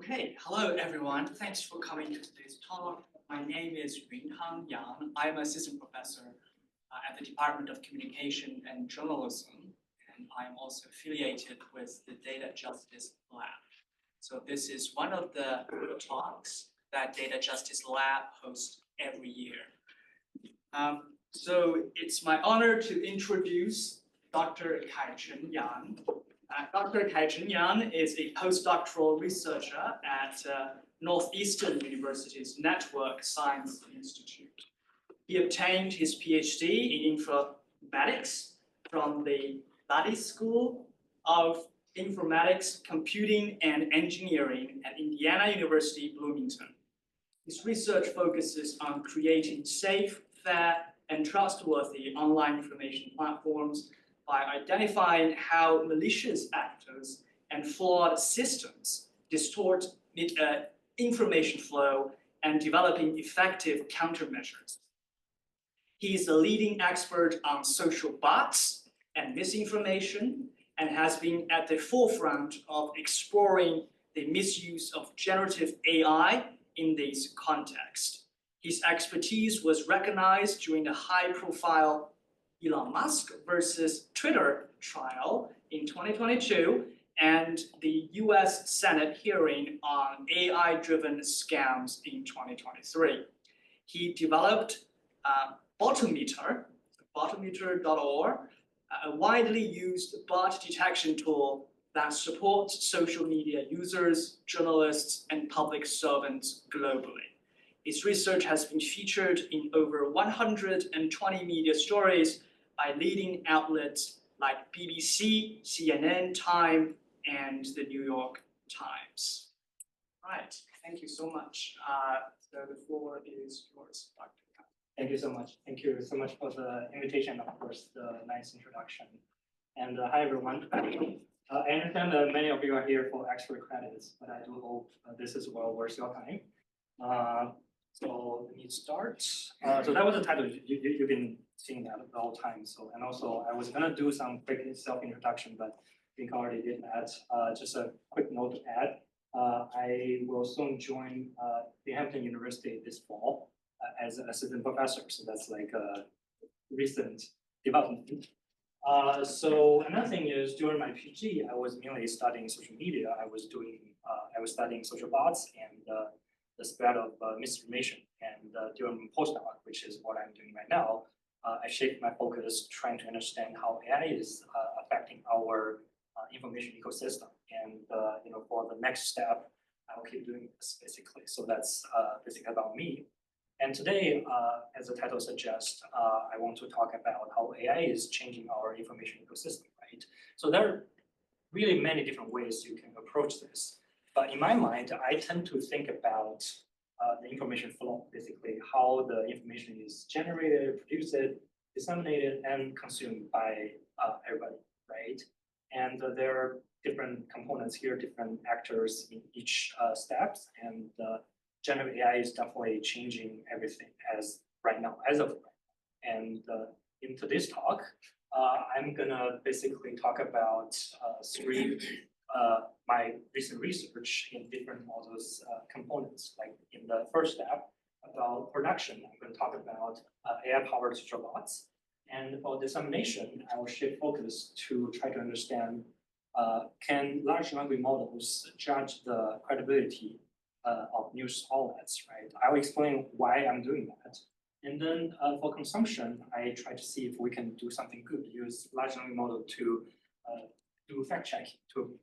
Okay, hello everyone. Thanks for coming to today's talk. My name is Yuntang Yang. I'm assistant professor at the Department of Communication and Journalism, and I'm also affiliated with the Data Justice Lab. So this is one of the talks that Data Justice Lab hosts every year. So it's my honor to introduce Dr. Kai-Cheng Yan. Dr. Kai-Cheng Yan is a postdoctoral researcher at Northeastern University's Network Science Institute. He obtained his PhD in informatics from the Buddy School of Informatics, Computing, and Engineering at Indiana University, Bloomington. His research focuses on creating safe, fair, and trustworthy online information platforms by identifying how malicious actors and flawed systems distort information flow and developing effective countermeasures. He is a leading expert on social bots and misinformation and has been at the forefront of exploring the misuse of generative AI in this context. His expertise was recognized during the high-profile Elon Musk versus Twitter trial in 2022 and the US Senate hearing on AI-driven scams in 2023. He developed Botometer, botometer.org, a widely used bot detection tool that supports social media users, journalists, and public servants globally. His research has been featured in over 120 media stories by leading outlets like BBC, CNN, Time, and the New York Times. Right, thank you so much. So the floor is yours, Dr. Kai. Thank you so much. Thank you so much for the invitation, of course, the nice introduction. And hi, everyone. I understand that many of you are here for extra credits, but I do hope this is well worth your time. So let me start. So that was the title. You've been seeing that the whole time. So, and also I was gonna do some quick self-introduction, but I think I already did that. Just a quick note to add. I will soon join Binghamton University this fall as an assistant professor. So that's like a recent development. So another thing is during my PhD, I was mainly studying social media. I was studying social bots and the spread of misinformation. And during postdoc, which is what I'm doing right now, I shifted my focus trying to understand how AI is affecting our information ecosystem. And for the next step, I'll keep doing this basically. So that's basically about me. And today, as the title suggests, I want to talk about how AI is changing our information ecosystem, right? So there are really many different ways you can approach this. But in my mind, I tend to think about the information flow, basically how the information is generated, produced, disseminated, and consumed by everybody, right? And there are different components here, different actors in each steps, and generative AI is definitely changing everything as of right now. And in today's talk, I'm gonna basically talk about three my recent research in different models components. Like in the first step about production, I'm going to talk about AI-powered social bots. And for dissemination, I will shift focus to try to understand can large language models judge the credibility of news outlets, right? I will explain why I'm doing that. And then for consumption, I try to see if we can do something good, use large language model to do fact checking, to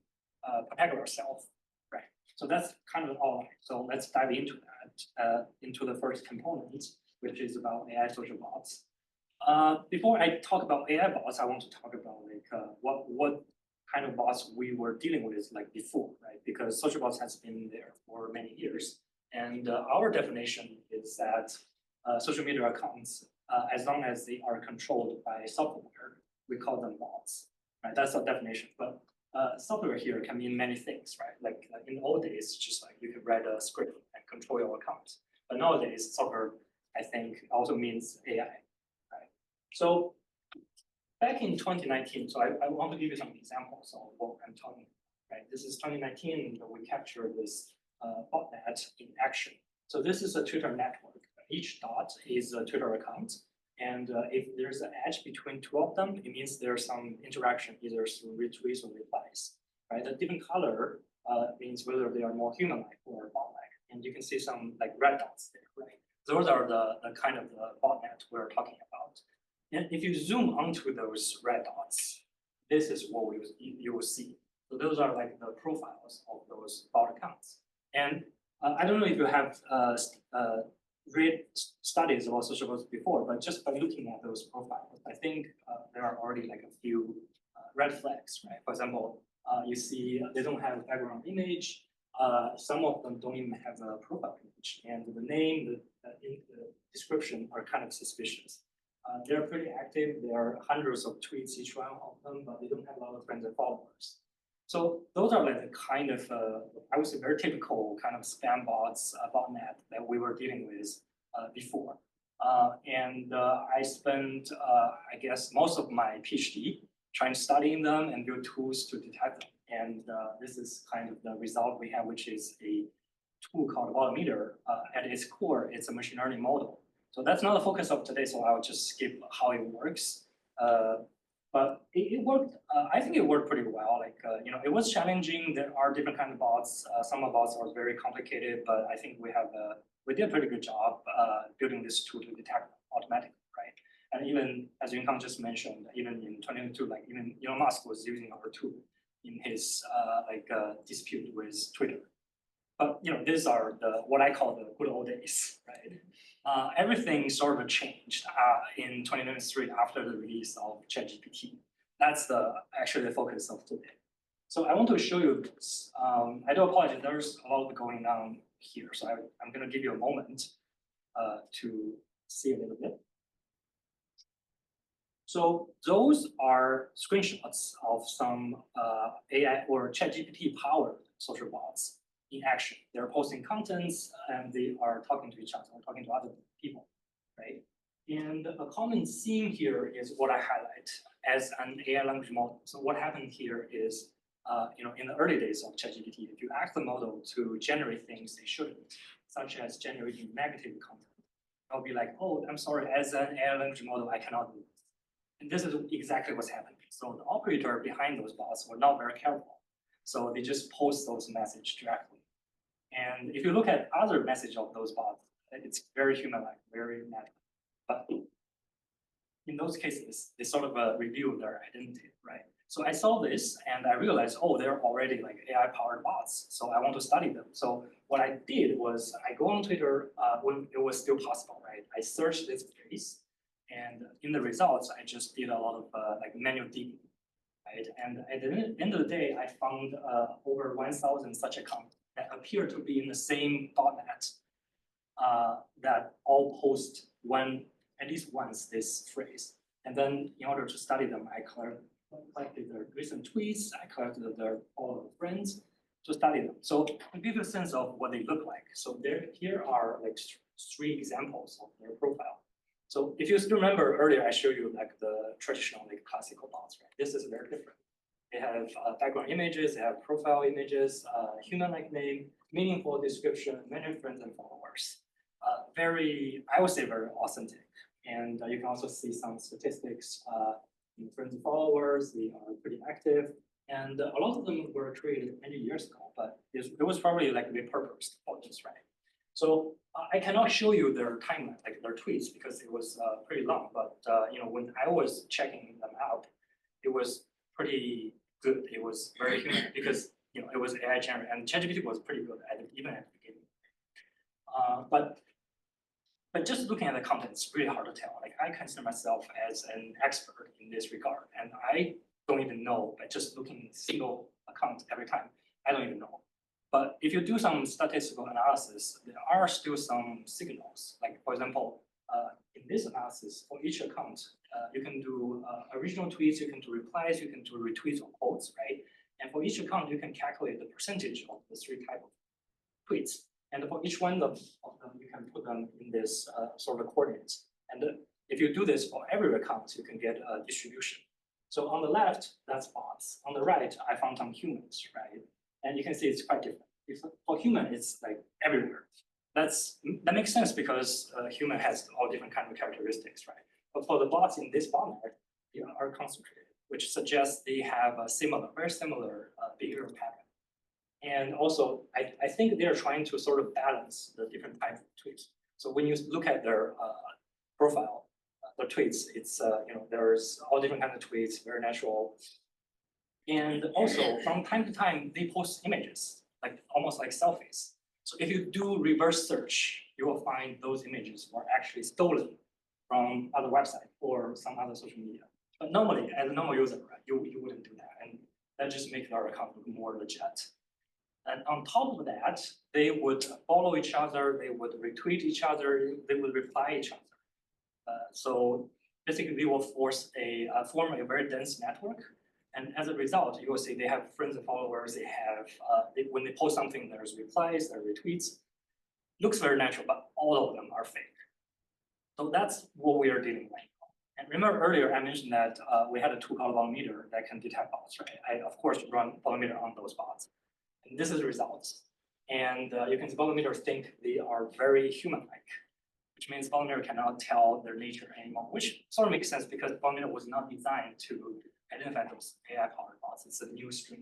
protect ourselves, right? So that's kind of all. So let's dive into that, into the first component, which is about AI social bots. Before I talk about AI bots, I want to talk about like what kind of bots we were dealing with like before, right? Because social bots has been there for many years, and our definition is that social media accounts, as long as they are controlled by software, we call them bots, right? That's our definition, but software here can mean many things, right? Like in the old days, just like you could write a script and control your account. But nowadays, software, I think, also means AI, right? So back in 2019, so I want to give you some examples of what I'm talking about, right? This is 2019, we captured this botnet in action. So this is a Twitter network. Each dot is a Twitter account. And if there's an edge between two of them, it means there's some interaction, either through retweets or replies, right? The different color means whether they are more human-like or bot-like. And you can see some like red dots there, right? Those are the kind of the botnet we're talking about. And if you zoom onto those red dots, this is what you will see. So those are like the profiles of those bot accounts. And I don't know if you have read studies about social bots before, but just by looking at those profiles, I think there are already like a few red flags, right? For example, you see they don't have a background image. Some of them don't even have a profile image, and the name, the description are kind of suspicious. They're pretty active. There are hundreds of tweets each one of them, but they don't have a lot of friends and followers. So those are like the kind of, I would say, very typical kind of spam bots, botnet that we were dealing with before. I spent, I guess, most of my PhD trying to studying them and build tools to detect them. And this is kind of the result we have, which is a tool called Volumeter. At its core, it's a machine learning model. So that's not the focus of today, so I'll just skip how it works. But it worked. I think it worked pretty well. Like it was challenging. There are different kinds of bots. Some of bots are very complicated, but I think we did a pretty good job building this tool to detect them automatically, right? And even as Yunkang just mentioned, even in 2022, like even Elon Musk was using our tool in his dispute with Twitter. But these are what I call the good old days, right? Everything sort of changed in 2023 after the release of ChatGPT. That's actually the focus of today. So I want to show you this. I do apologize, there's a lot going on here. So I'm going to give you a moment to see a little bit. So those are screenshots of some AI or ChatGPT powered social bots in action. They're posting contents and they are talking to each other, talking to other people, right? And a common theme here is what I highlight as an AI language model. So what happened here is, in the early days of ChatGPT, if you ask the model to generate things they shouldn't, such as generating negative content, I'll be like, oh, I'm sorry, as an AI language model, I cannot do this. And this is exactly what's happening. So the operator behind those bots were not very careful. So they just post those messages directly. And if you look at other message of those bots, it's very human-like, very natural. But in those cases, they sort of reveal their identity, right? So I saw this and I realized, oh, they're already like AI-powered bots. So I want to study them. So what I did was I go on Twitter when it was still possible, right? I searched this phrase, and in the results, I just did a lot of manual digging, right? And at the end of the day, I found over 1,000 such accounts that appear to be in the same botnet that all post at least once this phrase. And then in order to study them, I collected their recent tweets, I collected all of the friends to study them. So to give you a sense of what they look like. So here are like 3 examples of their profile. So if you still remember earlier, I showed you like the traditional like classical bots, right? This is very different. They have background images, they have profile images, human-like name, meaningful description, many friends and followers. I would say very authentic. And you can also see some statistics in friends and followers, they are pretty active. And a lot of them were created many years ago, but it was probably like repurposed for this, right? So I cannot show you their timeline, like their tweets, because it was pretty long. But when I was checking them out, it was pretty good. It was very human because it was AI generated, and ChatGPT was pretty good at it even at the beginning. But just looking at the content, it's really hard to tell. Like I consider myself as an expert in this regard, and I don't even know. By just looking at a single account every time, I don't even know. But if you do some statistical analysis, there are still some signals. Like for example, in this analysis, for each account, you can do original tweets, you can do replies, you can do retweets or quotes, right? And for each account, you can calculate the percentage of the 3 types of tweets. And for each one of them, you can put them in this sort of coordinates. And if you do this for every account, you can get a distribution. So on the left, that's bots. On the right, I found some humans, right? And you can see it's quite different. For human is like everywhere. That makes sense because human has all different kinds of characteristics, right? But for the bots in this botnet, they are concentrated, which suggests they have a very similar behavioral pattern. And also, I think they're trying to sort of balance the different types of tweets. So when you look at their profile, the tweets, it's there's all different kinds of tweets, very natural. And also, from time to time, they post images, like almost like selfies. So if you do reverse search, you will find those images were actually stolen from other website or some other social media. But normally, as a normal user, right, you wouldn't do that, and that just makes our account look more legit. And on top of that, they would follow each other, they would retweet each other, they would reply each other. So basically, they will form a very dense network. And as a result, you will see they have friends and followers. They have when they post something, there's replies, there are retweets. Looks very natural, but all of them are fake. So that's what we are dealing with. And remember earlier, I mentioned that we had a tool called Volumeter that can detect bots, right? I, of course, run Volumeter on those bots. And this is the results. And you can see Volumeter think they are very human-like, which means Volumeter cannot tell their nature anymore, which sort of makes sense because Volumeter was not designed to identify those AI-powered bots. It's a new stream.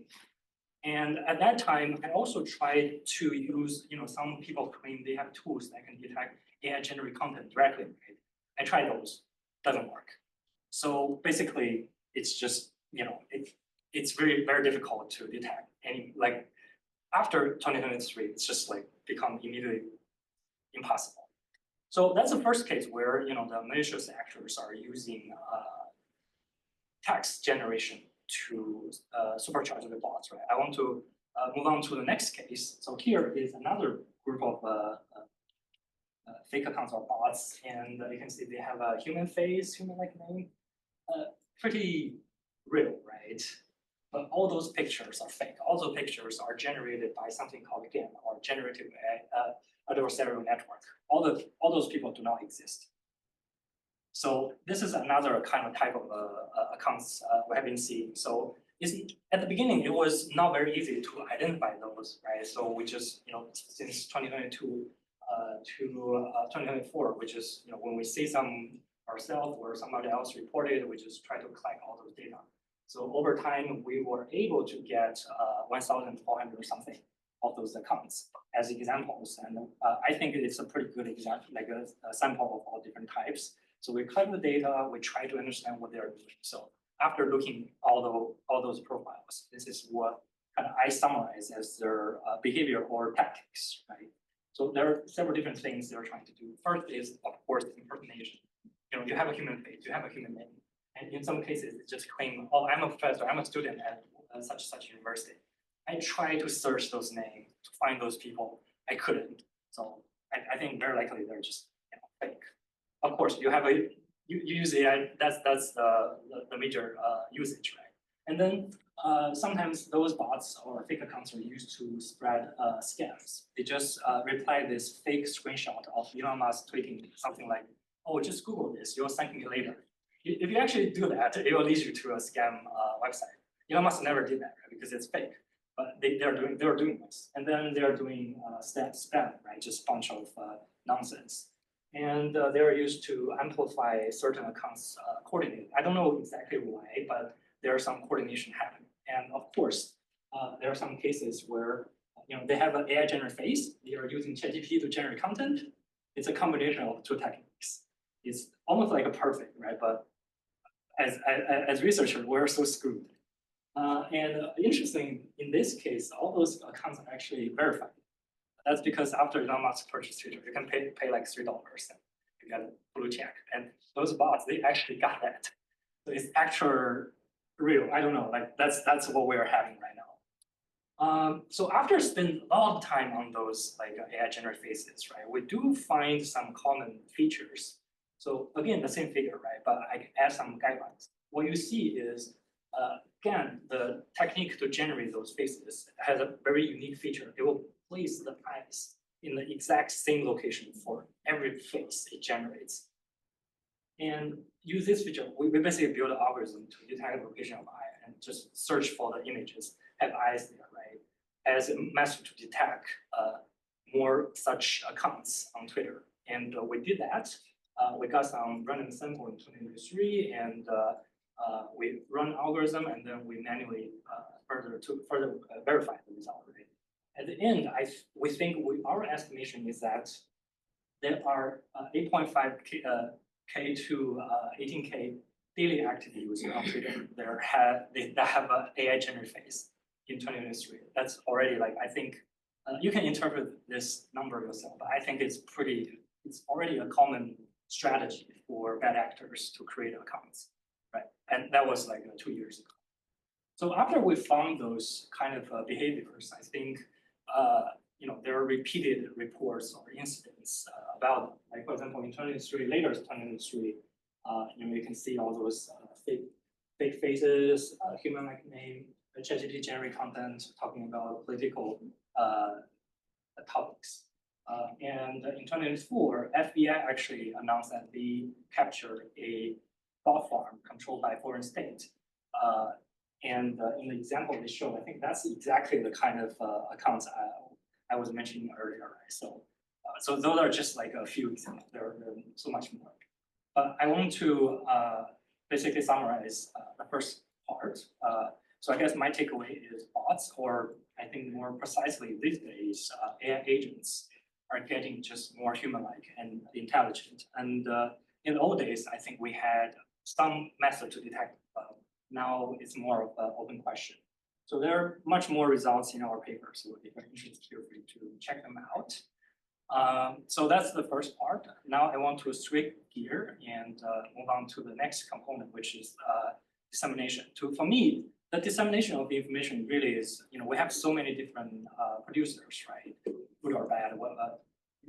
And at that time, I also tried to use, some people claim they have tools that can detect AI-generated content directly. Right? I tried those, doesn't work. So basically, it's just, it's very, very difficult to detect any, like, after 2023, it's just like become immediately impossible. So that's the first case where, the malicious actors are using text generation to supercharge the bots, right? I want to move on to the next case. So here is another group of fake accounts or bots, and you can see they have a human face, human-like name, pretty real, right? But all those pictures are fake. All those pictures are generated by something called GAN, or generative adversarial network. All those people do not exist. So this is another kind of type of accounts we have been seeing. So at the beginning, it was not very easy to identify those, right? So we just, since 2022 to 2024, which is, when we see some ourselves or somebody else reported, we just try to collect all those data. So over time, we were able to get 1,400 or something of those accounts as examples. And I think it's a pretty good example, like a sample of all different types. So we collect the data, we try to understand what they're doing. So after looking all those profiles, this is what kind of I summarize as their behavior or tactics, right? So there are several different things they're trying to do. First is, of course, impersonation. You have a human face, you have a human name. And in some cases, it just claim, oh, I'm a professor, I'm a student at such university. I try to search those names to find those people. I couldn't. So I think very likely they're just fake. Of course, you use AI. That's the major usage, right? And then sometimes those bots or fake accounts are used to spread scams. They just reply this fake screenshot of Elon Musk tweeting something like, "Oh, just Google this. You'll thank me later." If you actually do that, it will lead you to a scam website. Elon Musk never did that, right? Because it's fake. But they're doing this, and then they're doing spam, right? Just a bunch of nonsense. And they're used to amplify certain accounts coordinated. I don't know exactly why, but there's some coordination happening. And of course, there are some cases where they have an AI generated face. They are using ChatGPT to generate content. It's a combination of two techniques. It's almost like a perfect, right? But as researchers, we're so screwed. And interesting, in this case, all those accounts are actually verified. That's because after Elon Musk purchased Twitter, you can pay like $3 and you get a blue check. And those bots, they actually got that. So it's actually real. I don't know, like that's what we're having right now. So after spending a lot of time on those like AI generated faces, right, we do find some common features. So again, the same figure, right? But I can add some guidelines. What you see is, again, the technique to generate those faces has a very unique feature. It will place the eyes in the exact same location for every face it generates. And use this feature, we basically build an algorithm to detect the location of eye and just search for the images, have eyes there, right? as a method to detect more such accounts on Twitter. And we did that. We got some random sample in 2023, and we run algorithm, and then we manually further verify the result. Right? At the end, we think our estimation is that there are 8.5K to 18K daily active users on Twitter that have an AI generated face in 2023. That's already like, I think you can interpret this number yourself, but I think it's already a common strategy for bad actors to create accounts, right? And that was like 2 years ago. So after we found those kind of behaviors, I think there are repeated reports or incidents about them. Like for example, in 2023, later 2023, you can see all those fake faces, human-like name, ChatGPT generate content talking about political topics. And in 2024, FBI actually announced that they captured a bot farm controlled by a foreign state. And in the example they showed, I think that's exactly the kind of accounts I was mentioning earlier, right? So those are just like a few examples. There are so much more. But I want to basically summarize the first part. So I guess my takeaway is bots, or I think more precisely these days, AI agents are getting just more human-like and intelligent. And in the old days, I think we had some method to detect them. Now it's more of an open question. So there are much more results in our paper. So if you're interested, feel free to check them out. So that's the first part. Now I want to switch gear and move on to the next component, which is dissemination. For me, the dissemination of the information really is, we have so many different producers, right? Good or bad.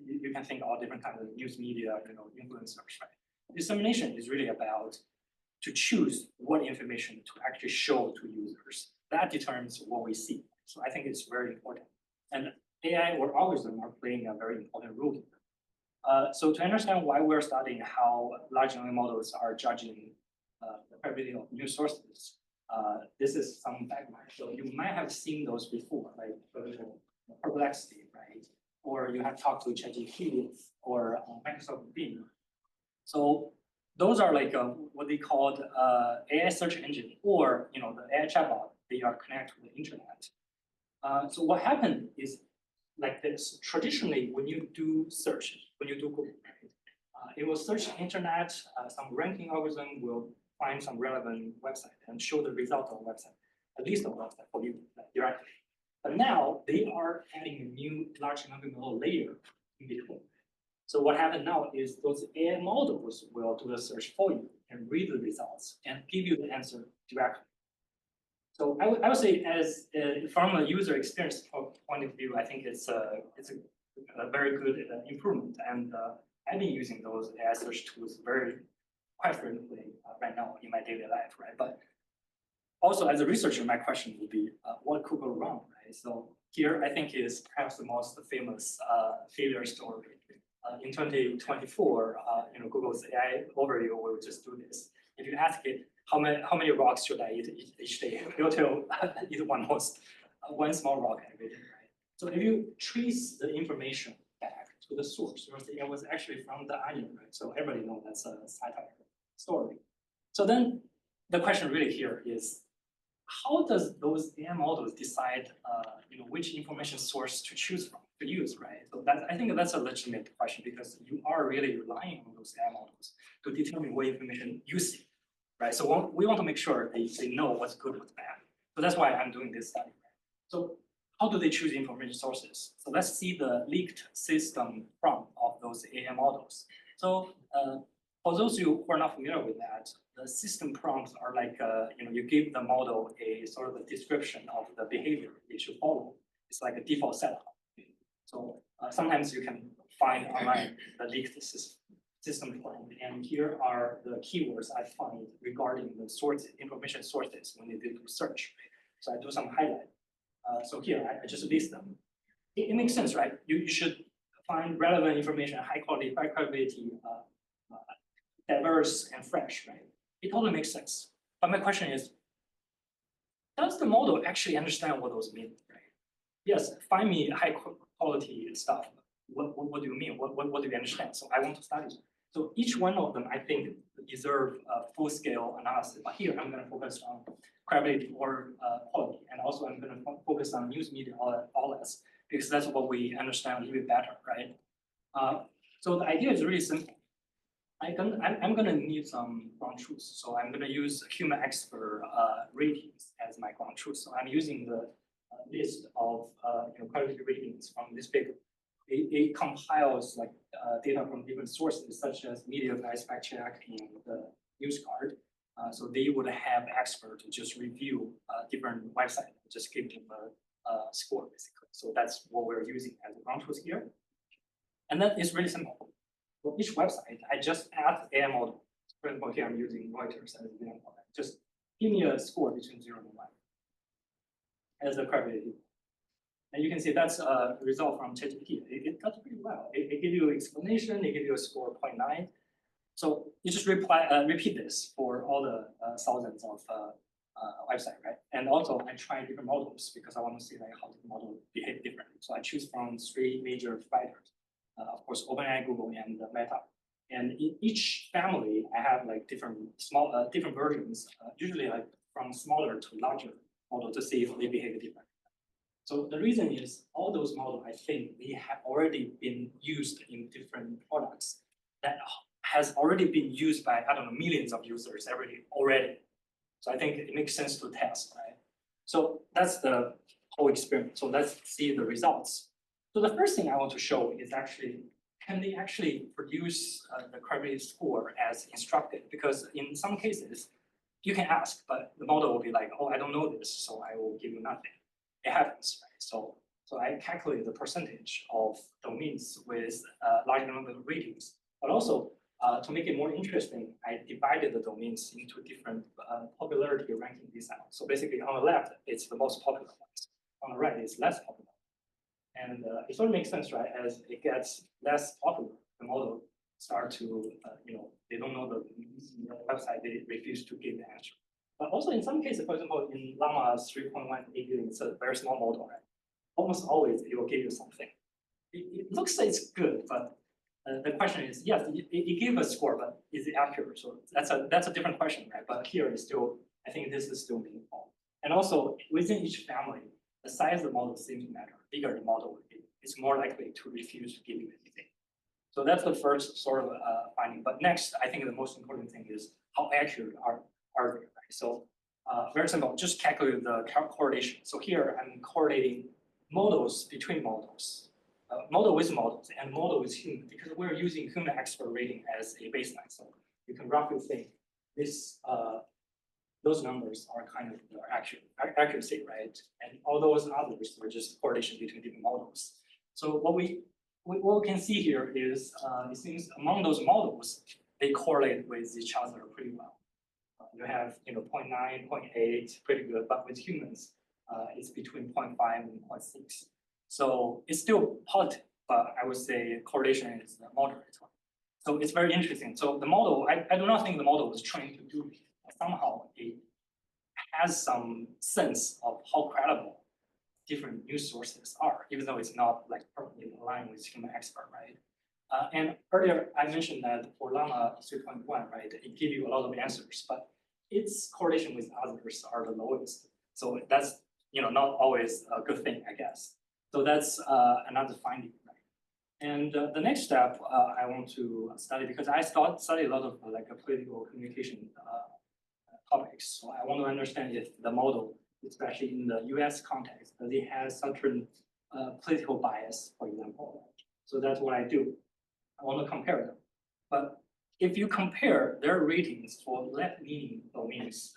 You can think all different kinds of news media, influencers, right? Dissemination is really about to choose what information to actually show to users. That determines what we see. So I think it's very important. And AI or algorithm are playing a very important role here. So to understand why we're studying how large language models are judging the credibility of news sources, this is some background. So you might have seen those before, like for example, Perplexity, right? Or you have talked to ChatGPT or Microsoft Bing. So those are like what they called AI search engine, or the AI chatbot. They are connected to the internet. So what happened is like this. Traditionally, when you do search, when you do Google, right, it will search the internet. Some ranking algorithm will find some relevant website and show the result of the website, at least the website for you directly. But now they are adding a new large language model layer in between. So what happened now is those AI models will do the search for you and read the results and give you the answer directly. So I would say, as from a user experience point of view, I think it's a very good improvement. And I've been using those AI search tools quite frequently right now in my daily life, right? But also as a researcher, my question would be, what could go wrong, right? So here, I think is perhaps the most famous failure story. In 2024, Google's AI overview will just do this. If you ask it, how many rocks should I eat each day? It will tell eat one small rock every day, right? So if you trace the information back to the source, it was actually from the onion, right? So everybody knows that's a satire story. So then the question really here is, how does those AI models decide, which information source to choose from, to use, right? So I think that's a legitimate question, because you are really relying on those AI models to determine what information you see, right? So we want to make sure they know what's good, what's bad. So that's why I'm doing this study. Right? So how do they choose information sources? So let's see the leaked system prompt of those AI models. So for those of you who are not familiar with that, the system prompts are like, you give the model a sort of a description of the behavior it should follow. It's like a default setup. So sometimes you can find online the leaked system prompt, and here are the keywords I find regarding the information sources when you do search. So I do some highlight. So here I just list them. It makes sense, right? You should find relevant information, high quality, high credibility, diverse and fresh, right? It totally makes sense. But my question is, does the model actually understand what those mean, right? yes, find me high quality stuff. What do you mean? What do you understand? So I want to study. So each one of them, I think, deserve a full-scale analysis. But here, I'm going to focus on credibility or quality, and also I'm going to focus on news media outlets because that's what we understand a little bit better, right? So the idea is really simple. I'm going to need some ground truth. So I'm going to use human expert ratings as my ground truth. So I'm using the list of credibility ratings from this paper. It compiles like data from different sources, such as Media Advice, Fact Check, and the News Card. So they would have experts just review different websites, just give them a score, basically. So that's what we're using as a ground truth here. And that is really simple. For each website, I just add AI model. For example, here I'm using Reuters as an example. Just give me a score between 0 and 1 as a credibility. And you can see that's a result from ChatGPT. It does pretty well. It gives you explanation. It gives you a score of 0.9. So you just repeat this for all the thousands of websites, right? And also I try different models because I want to see like how the model behave differently. So I choose from 3 major providers. Of course, OpenAI, Google, and Meta. And in each family, I have like different different versions, usually like from smaller to larger model to see if they behave differently. So the reason is all those models, I think they have already been used in different products that has already been used by, I don't know, millions of users already. So I think it makes sense to test, right? So that's the whole experiment. So let's see the results. So the first thing I want to show is actually, can they actually produce the credibility score as instructed? Because in some cases, you can ask, but the model will be like, oh, I don't know this, so I will give you nothing. It happens, right? So I calculate the percentage of domains with large number of ratings, but also to make it more interesting, I divided the domains into different popularity ranking design. So basically on the left, it's the most popular ones. On the right, it's less popular. And it sort of makes sense, right? As it gets less popular, the model start to, they don't know the website, they refuse to give the answer. But also in some cases, for example, in Llama 3.1 it's a very small model, right? Almost always it will give you something. It looks like it's good, but the question is, yes, it gave a score, but is it accurate? So that's a different question, right? But here is still, I think this is still meaningful. And also within each family, the size of the model seems to matter. Bigger the model would be, it's more likely to refuse to give you anything. So that's the first sort of finding. But next, I think the most important thing is how accurate are they, right? So very simple, just calculate the correlation. So here I'm correlating models between models, model with models, and model with human, because we're using human expert rating as a baseline. So you can roughly think this those numbers are kind of the accuracy, right? And all those others are just correlation between different models. So what we can see here is it seems among those models, they correlate with each other pretty well. You have 0.9, 0.8, pretty good, but with humans, it's between 0.5 and 0.6. So it's still positive, but I would say correlation is the moderate one. So it's very interesting. So the model, I do not think the model was trained to do it. Somehow it has some sense of how credible different news sources are, even though it's not like perfectly aligned with human expert, right? And earlier I mentioned that for Llama 3.1, right, it gives you a lot of answers, but its correlation with others are the lowest. So that's not always a good thing, I guess. So that's another finding, right? And the next step I want to study, because I study a lot of political communication topics. So I want to understand if the model, especially in the US context, does it have certain political bias, for example. So that's what I do. I want to compare them. But if you compare their ratings for left-leaning domains,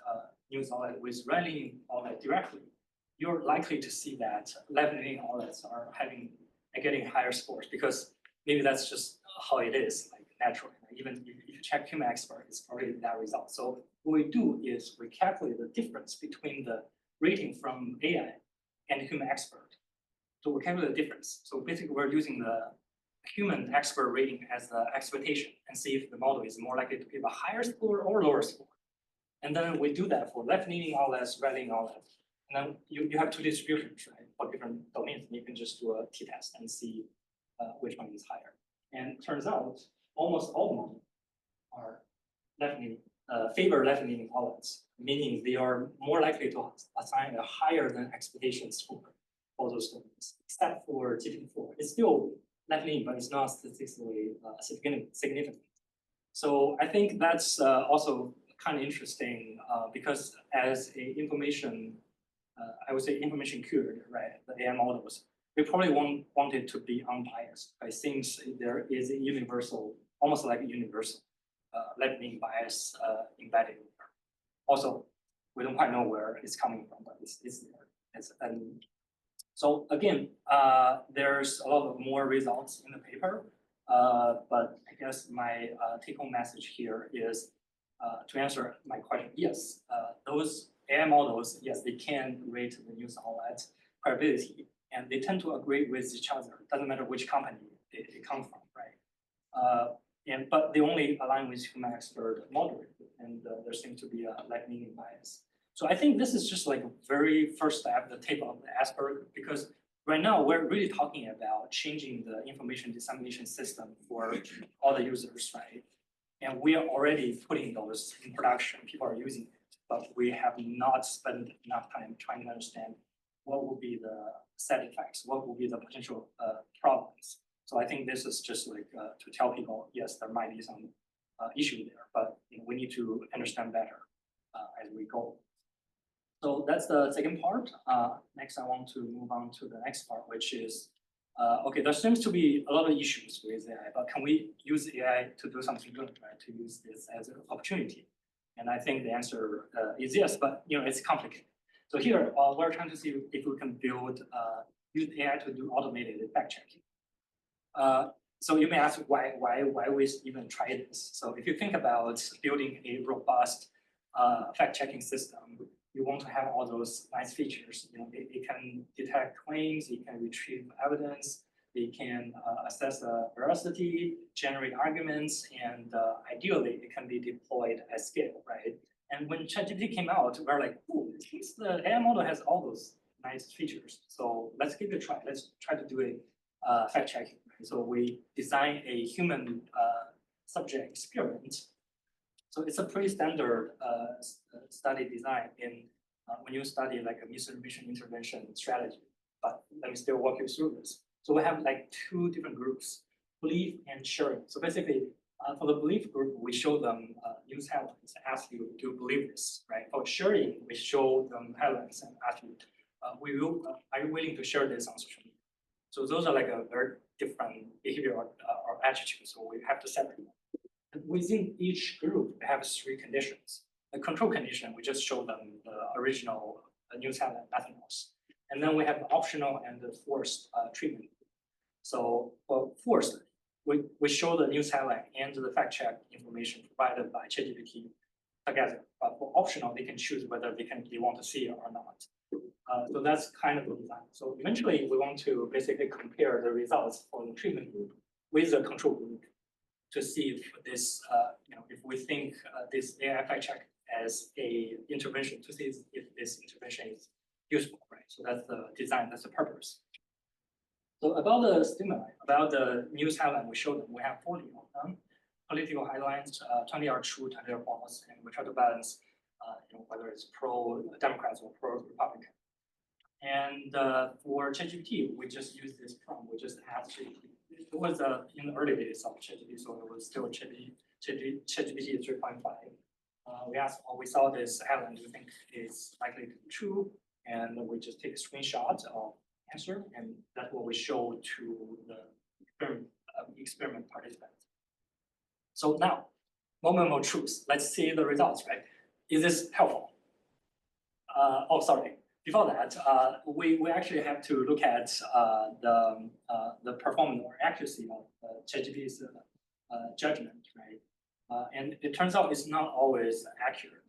news outlet with right-leaning outlet directly, you're likely to see that left-leaning outlets are getting higher scores, because maybe that's just how it is, like naturally. Even if you check human expert, it's already that result. So what we do is we calculate the difference between the rating from AI and human expert. So we calculate the difference. So basically we're using the human expert rating as the expectation and see if the model is more likely to give a higher score or lower score. And then we do that for left-leaning outlets, right-leaning outlets. And then you have two distributions, right? for different domains, you can just do a t-test and see which one is higher. And turns out almost all of them are left-leaning, favor left-leaning outlets, meaning they are more likely to assign a higher than expectation score for those domains, except for GPT-4. It's still left-leaning, but it's not statistically significant. So I think that's also kind of interesting because as a information, I would say information cured, right? The AI models, we probably want it to be unbiased, right? Since there is a universal, almost like a universal left-leaning bias embedded in there. Also, we don't quite know where it's coming from, but it's there. So again, there's a lot of more results in the paper, but I guess my take-home message here is to answer my question, yes, those AI models, yes, they can rate the news outlet credibility, and they tend to agree with each other. Doesn't matter which company they come from, right? But they only align with human expert moderate, and there seems to be a left-leaning bias. So I think this is just like a very first step, the tip of the iceberg, because right now we're really talking about changing the information dissemination system for all the users, right? And we are already putting those in production. People are using it, but we have not spent enough time trying to understand what will be the side effects, what will be the potential problems. So I think this is just like to tell people, yes, there might be some issue there, but we need to understand better as we go. So that's the second part. Next, I want to move on to the next part, which is, okay, there seems to be a lot of issues with AI, but can we use AI to do something good, right? To use this as an opportunity? And I think the answer is yes, but it's complicated. So here, we're trying to see if we can use AI to do automated fact checking. So you may ask why we even try this. So if you think about building a robust fact checking system, you want to have all those nice features. It can detect claims, it can retrieve evidence, it can assess veracity, generate arguments, and ideally it can be deployed at scale, right? And when ChatGPT came out, we're like, oh, it seems the AI model has all those nice features. So let's give it a try. Let's try to do a fact checking. Right? So we design a human subject experiment. So it's a pretty standard study design in when you study like a misinformation intervention strategy. But let me still walk you through this. So we have like two different groups, belief and sharing. So basically, for the belief group, we show them news headlines and ask you, do you believe this, right? For sharing, we show them headlines and ask you, are you willing to share this on social media? So those are like a very different behavior or attitude. So we have to separate them. And within each group, they have three conditions. The control condition, we just show them the original news headline, nothing else. And then we have the optional and the forced treatment. So for forced, we show the news headline and the fact check information provided by ChatGPT together. But for optional, they can choose whether they want to see it or not. So that's kind of the design. So eventually, we want to basically compare the results for the treatment group with the control group to see if this, if we think this AI fact check as a intervention, to see if this intervention is useful, right? So that's the design, that's the purpose. So about the stimuli, about the news headline we showed them, we have 40 of them. Political headlines, 20 are true, 20 are false, and we try to balance, whether it's pro-Democrats or pro-Republican. And for ChatGPT, we just use this prompt. We just asked ChatGPT. It was in the early days of ChatGPT, so it was still ChatGPT 3.5. We asked, we saw this headline, do you think is likely to be true? And we just take a screenshot of answer, and that's what we show to the experiment participants. So now, moment of truth. Let's see the results, right? Is this helpful? Sorry. Before that, we actually have to look at the performance or accuracy of ChatGPT's judgment, right? And it turns out it's not always accurate.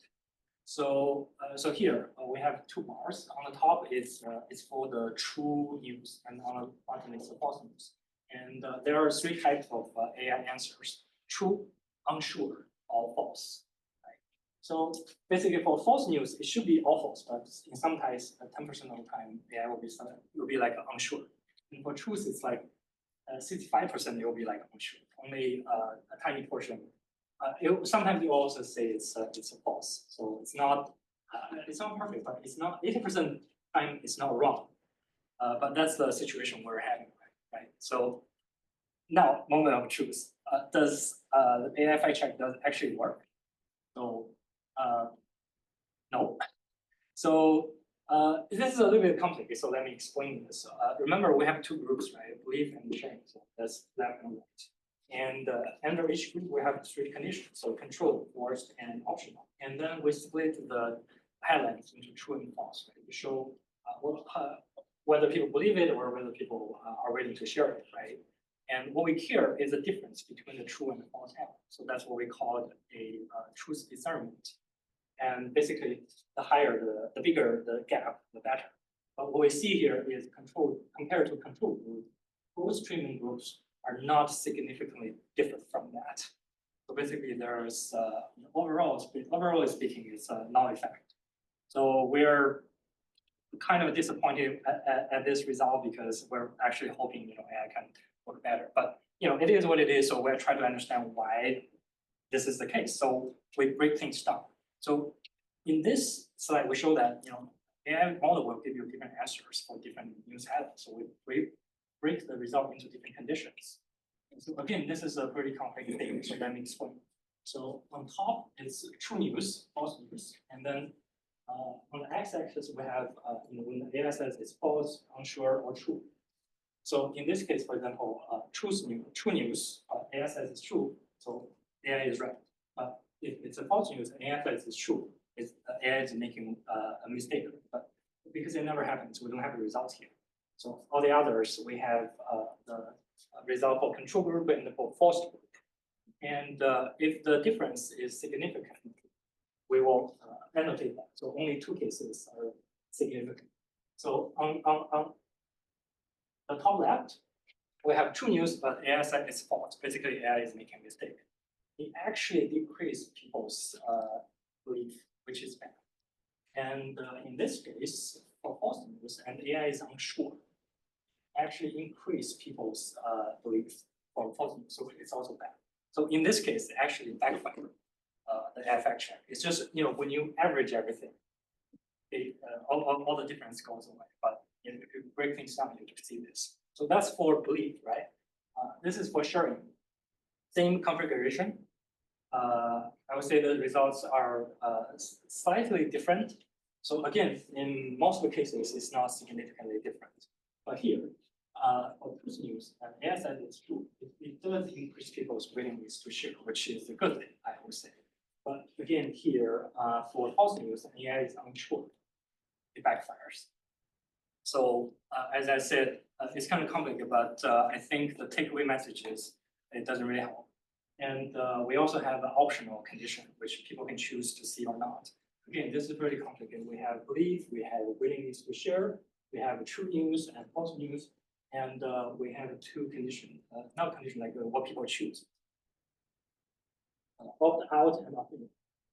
So here we have two bars. On the top is for the true news, and on the bottom is the false news. And there are three types of AI answers: true, unsure, or false. Right? So basically for false news, it should be all false, but in sometimes 10% of the time, AI will be like unsure. And for truth, it's like 65% it will be like unsure. Only a tiny portion. Sometimes you also say it's a false. So it's not perfect, but it's not 80% time it's not wrong. But that's the situation we're having, right? So now, moment of truth. Does the AI fact check does actually work? So no. So this is a little bit complicated. So let me explain this. Remember, we have two groups, right? Belief and sharing. So that's left and right. And under each group, we have three conditions. So control, forced, and optional. And then we split the highlights into true and false, right? To show whether people believe it or whether people are willing to share it, right? And what we care is the difference between the true and the false highlight. So that's what we call a truth discernment. And basically, the higher, the bigger the gap, the better. But what we see here is control compared to control group, both treatment groups are not significantly different from that. So basically, there's overall speaking, it's a null effect. So we're kind of disappointed at this result because we're actually hoping AI can work better. But it is what it is. So we're trying to understand why this is the case. So we break things down. So in this slide, we show that AI model will give you different answers for different news headlines. So we break the result into different conditions. And so again, this is a pretty complicated thing. So let me explain. So on top, it's true news, false news, and then on the x-axis, we have when the AI says it's false, unsure, or true. So in this case, for example, true news, AI says it's true, so AI is right. But if it's a false news, AI says it's true, AI is making a mistake. But because it never happens, we don't have the results here. So all the others, we have the result for control group and for false group. And if the difference is significant, we will annotate that. So only two cases are significant. So on the top left, we have true news, but AI said it's false. Basically, AI is making a mistake. It actually decreased people's belief, which is bad. And in this case, for false news, and AI is unsure, actually increase people's belief for false news, so it's also bad. So in this case, it actually backfired the AI fact check. It's just when you average everything, all the difference goes away. But if you break things down, you can see this. So that's for belief, right? This is for sharing. Same configuration. I would say the results are slightly different. So again, in most of the cases, it's not significantly different. But here, for truth news, AI said it's true. It does increase people's willingness to share, which is a good thing, I would say. But again, here, for false news, AI is unsure. It backfires. So as I said, it's kind of complicated, but I think the takeaway message is it doesn't really help. And we also have an optional condition, which people can choose to see or not. Again, this is pretty complicated. We have belief, we have willingness to share, we have true news and false news, and we have two conditions, not condition like what people choose. Opt out and opt in.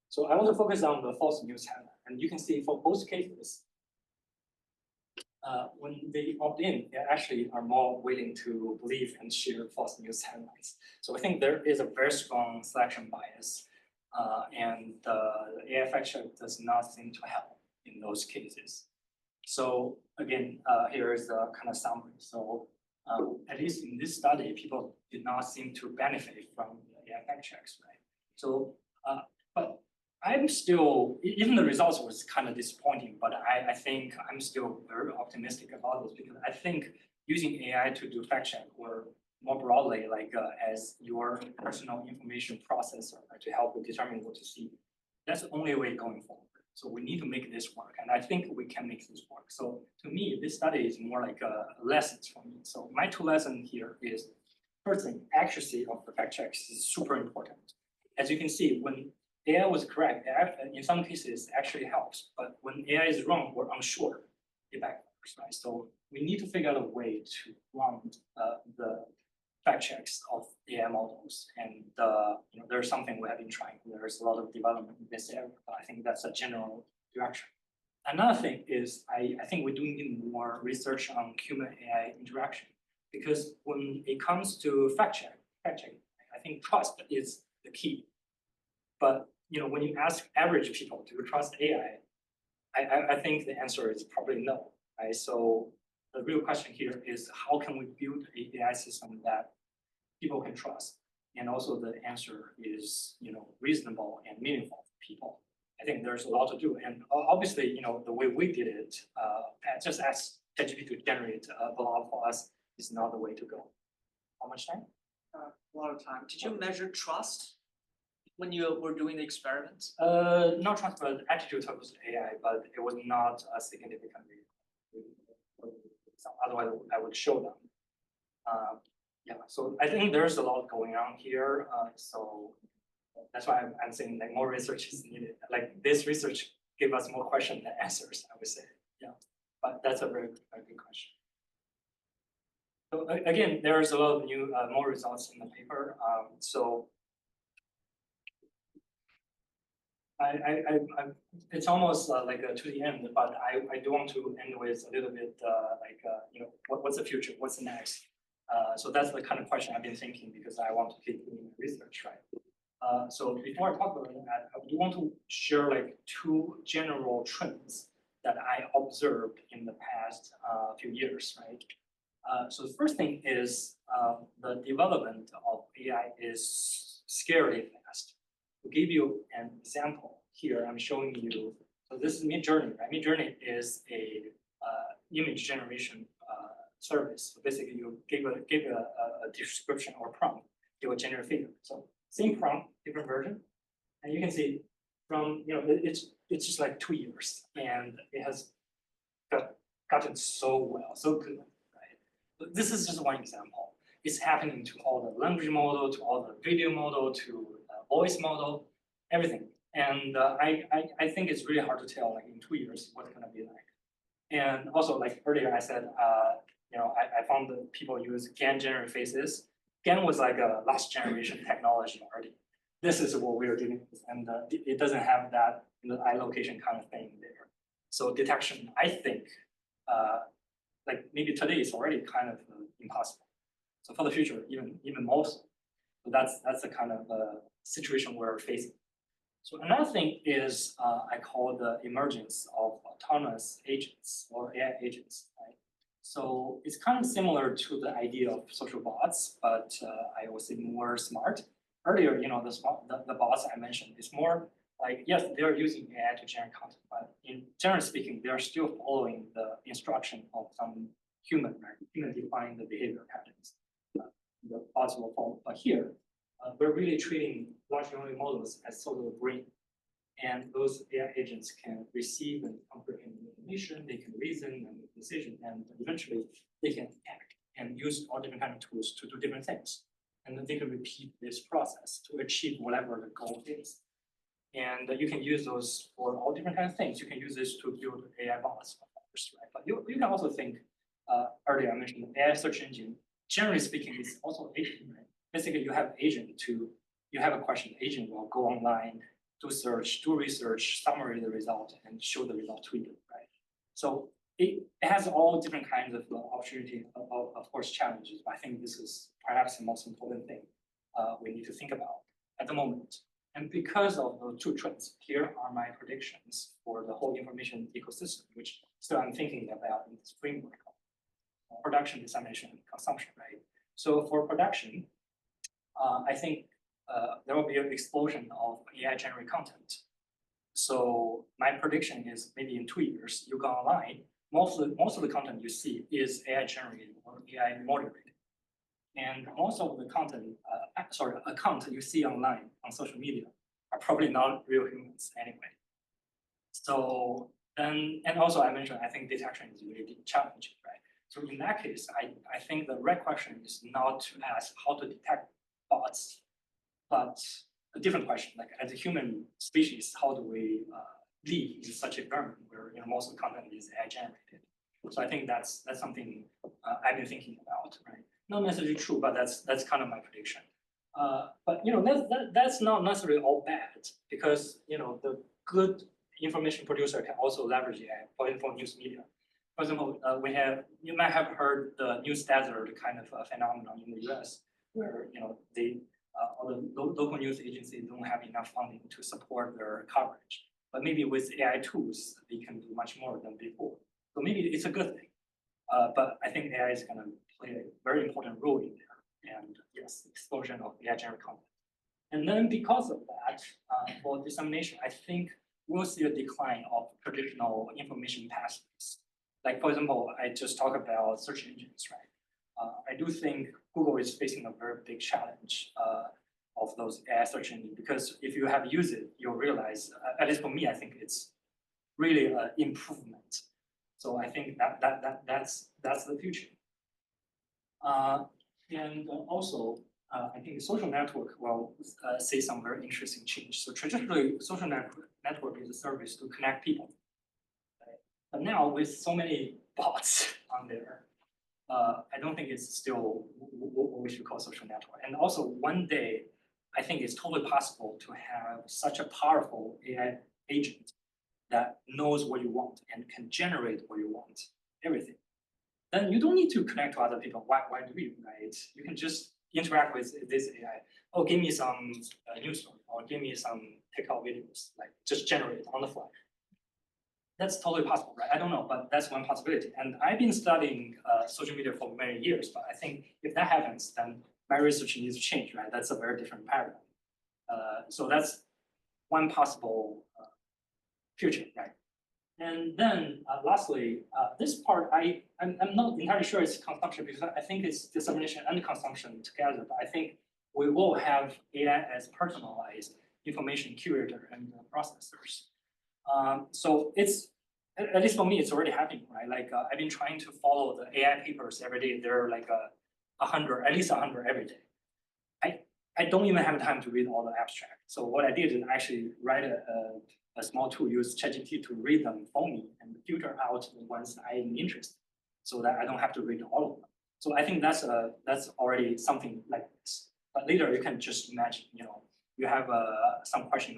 So I want to focus on the false news headline. And you can see for both cases, when they opt in, they actually are more willing to believe and share false news headlines. So I think there is a very strong selection bias, and the AI fact check does not seem to help in those cases. So again, here is the kind of summary. So at least in this study, people did not seem to benefit from the AI fact checks, right? So, but I'm still, even the results was kind of disappointing, but I think I'm still very optimistic about this because I think using AI to do fact check or more broadly, like as your personal information processor to help you determine what to see, that's the only way going forward. So we need to make this work, and I think we can make this work. So to me, this study is more like lessons for me. So my two lessons here is, first thing, accuracy of the fact checks is super important. As you can see, when AI was correct, in some cases actually helps, but when AI is wrong or unsure, it backfires, right? So we need to figure out a way to round the fact checks of AI models, and there's something we have been trying. There's a lot of development in this area, but I think that's a general direction. Another thing is I think we do need more research on human AI interaction, because when it comes to fact checking, I think trust is the key. But when you ask average people, do you trust AI? I think the answer is probably no. Right? So the real question here is how can we build an AI system that people can trust? And also the answer is reasonable and meaningful for people. I think there's a lot to do. And obviously, the way we did it, just ask ChatGPT to generate a blog for us is not the way to go. How much time? A lot of time. Did you measure trust when you were doing the experiments? Not trust, but attitude towards AI, but it was not significantly. Otherwise, I would show them. Yeah, so I think there's a lot going on here. So that's why I'm saying like more research is needed. Like this research gave us more questions than answers, I would say. Yeah, but that's a very good question. So again, there's a lot of new, more results in the paper. So it's almost like to the end, but I do want to end with a little bit what's the future? What's the next? So that's the kind of question I've been thinking because I want to keep doing research, right? So before I talk about that, I do want to share like two general trends that I observed in the past few years, right? So the first thing is the development of AI is scarily fast. To give you an example here, I'm showing you. So this is Midjourney, right? Midjourney is a image generation service. So basically, you give a description or prompt, it will generate figure. So same prompt, different version, and you can see from it's just like 2 years, and it has gotten so well, so good, right? But this is just one example. It's happening to all the language model, to all the video model, to voice model, everything. And I think it's really hard to tell, like in 2 years, what's gonna be like. And also, like earlier, I said, I found that people use GAN generate faces. GAN was like a last generation technology already. This is what we're dealing with, and it doesn't have that eye location kind of thing there. So detection, I think, like maybe today is already kind of impossible. So for the future, even more so. So that's the kind of situation we're facing. So another thing is I call the emergence of autonomous agents or AI agents, right? So it's kind of similar to the idea of social bots, but I would say more smart. Earlier, the bots I mentioned is more like, yes, they're using AI to generate content, but in generally speaking, they're still following the instruction of some human, right? Human defining the behavior patterns. The bots will follow. But here, we're really treating large language models as sort of a brain. And those AI agents can receive and comprehend information, they can reason and make decisions, and eventually they can act and use all different kinds of tools to do different things. And then they can repeat this process to achieve whatever the goal is. And you can use those for all different kinds of things. You can use this to build AI bots, of course, right? But you can also think, earlier I mentioned AI search engine, generally speaking, is also agent, right? Basically, you have agent you have a question, the agent will go online, do search, do research, summarize the result, and show the result to you, right? So it has all different kinds of opportunity, of course, challenges. But I think this is perhaps the most important thing we need to think about at the moment. And because of those two trends, here are my predictions for the whole information ecosystem, which still I'm thinking about in this framework of production, dissemination, and consumption, right? So for production, I think there will be an explosion of AI-generated content. So my prediction is maybe in 2 years, you go online, most of the content you see is AI-generated or AI moderated. And most of the content, account you see online on social media are probably not real humans anyway. So then, and also I mentioned, I think detection is really challenging, right? So in that case, I think the right question is not to ask how to detect bots, but a different question, like as a human species, how do we live in such an environment where most of the content is AI generated? So I think that's something I've been thinking about, right? not necessarily true, but that's kind of my prediction. But that's not necessarily all bad, because the good information producer can also leverage AI, for example, news media. For example, you might have heard the news desert kind of phenomenon in the US, where all the local news agencies don't have enough funding to support their coverage. But maybe with AI tools, they can do much more than before. So maybe it's a good thing. But I think AI is going to play a very important role in there. And yes, explosion of AI generated content. And then because of that, for dissemination, I think we'll see a decline of traditional information pathways. Like, for example, I just talked about search engines, right? I do think Google is facing a very big challenge of those AI search engines, because if you have used it, you'll realize, at least for me, I think it's really an improvement. So I think that's the future. And also, I think the social network will see some very interesting change. So traditionally, social network is a service to connect people. Right? But now with so many bots on there, I don't think it's still what we should call social network. And also one day, I think it's totally possible to have such a powerful AI agent that knows what you want and can generate what you want, everything. Then you don't need to connect to other people. Why do you, right? You can just interact with this AI. Oh, give me some news story, or give me some TikTok videos, like just generate it on the fly. That's totally possible, right? I don't know, but that's one possibility. And I've been studying social media for many years, but I think if that happens, then my research needs to change, right? That's a very different paradigm. So that's one possible future, right? And then lastly, this part, I'm not entirely sure it's consumption, because I think it's dissemination and consumption together, but I think we will have AI as personalized information curator and processors. So it's, at least for me, it's already happening, right? Like I've been trying to follow the AI papers every day. There are like 100, at least 100 every day. I don't even have time to read all the abstract. So what I did is actually write a small tool, use ChatGPT to read them for me and filter out the ones I'm interested in, so that I don't have to read all of them. So I think that's already something like this. But later you can just imagine, you have some question.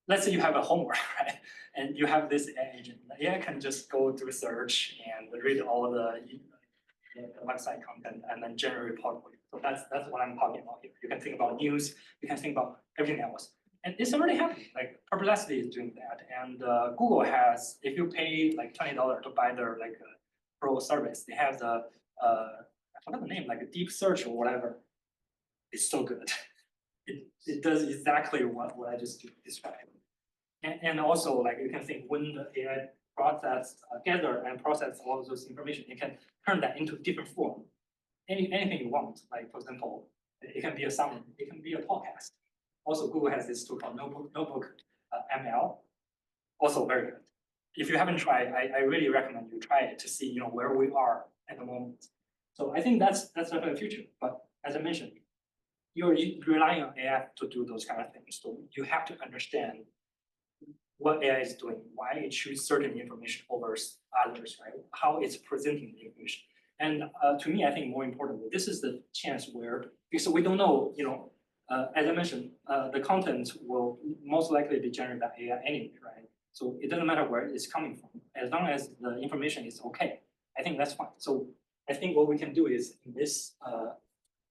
Let's say you have a homework, right? And you have this AI agent. The AI can just go do search and read all the website content and then generate a report for you. So that's what I'm talking about here. You can think about news. You can think about everything else. And it's already happening. Like Perplexity is doing that, and Google has. If you pay like $20 to buy their pro service, they have the I forgot the name, like a deep search or whatever. It's so good. It does exactly what I just described. And also, like you can think when the AI gather and process all of those information, you can turn that into different form. Anything you want. Like for example, it can be a summary. It can be a podcast. Also, Google has this tool called Notebook ML, also very good. If you haven't tried, I really recommend you try it to see where we are at the moment. So I think that's definitely the future. But as I mentioned, you're relying on AI to do those kind of things. So you have to understand what AI is doing, why it chooses certain information over others, right? How it's presenting the information. And to me, I think more importantly, this is the chance where, because we don't know, as I mentioned, the content will most likely be generated by AI anyway, right? So it doesn't matter where it's coming from, as long as the information is okay. I think that's fine. So I think what we can do is in this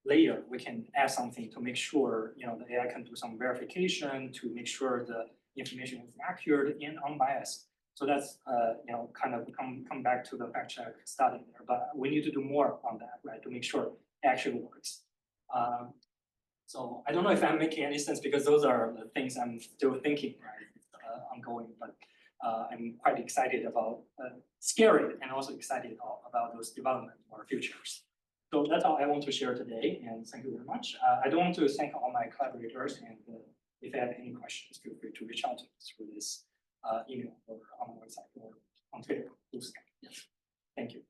layer, we can add something to make sure the AI can do some verification to make sure the information is accurate and unbiased. So that's kind of come back to the fact check study there. But we need to do more on that, right, to make sure it actually works. So I don't know if I'm making any sense, because those are the things I'm still thinking, right, ongoing. But I'm quite excited about, scary, and also excited about those development or futures. So that's all I want to share today, and thank you very much. I do want to thank all my collaborators, and if you have any questions, feel free to reach out to us through this email or on the website or on Twitter. Yes. Thank you.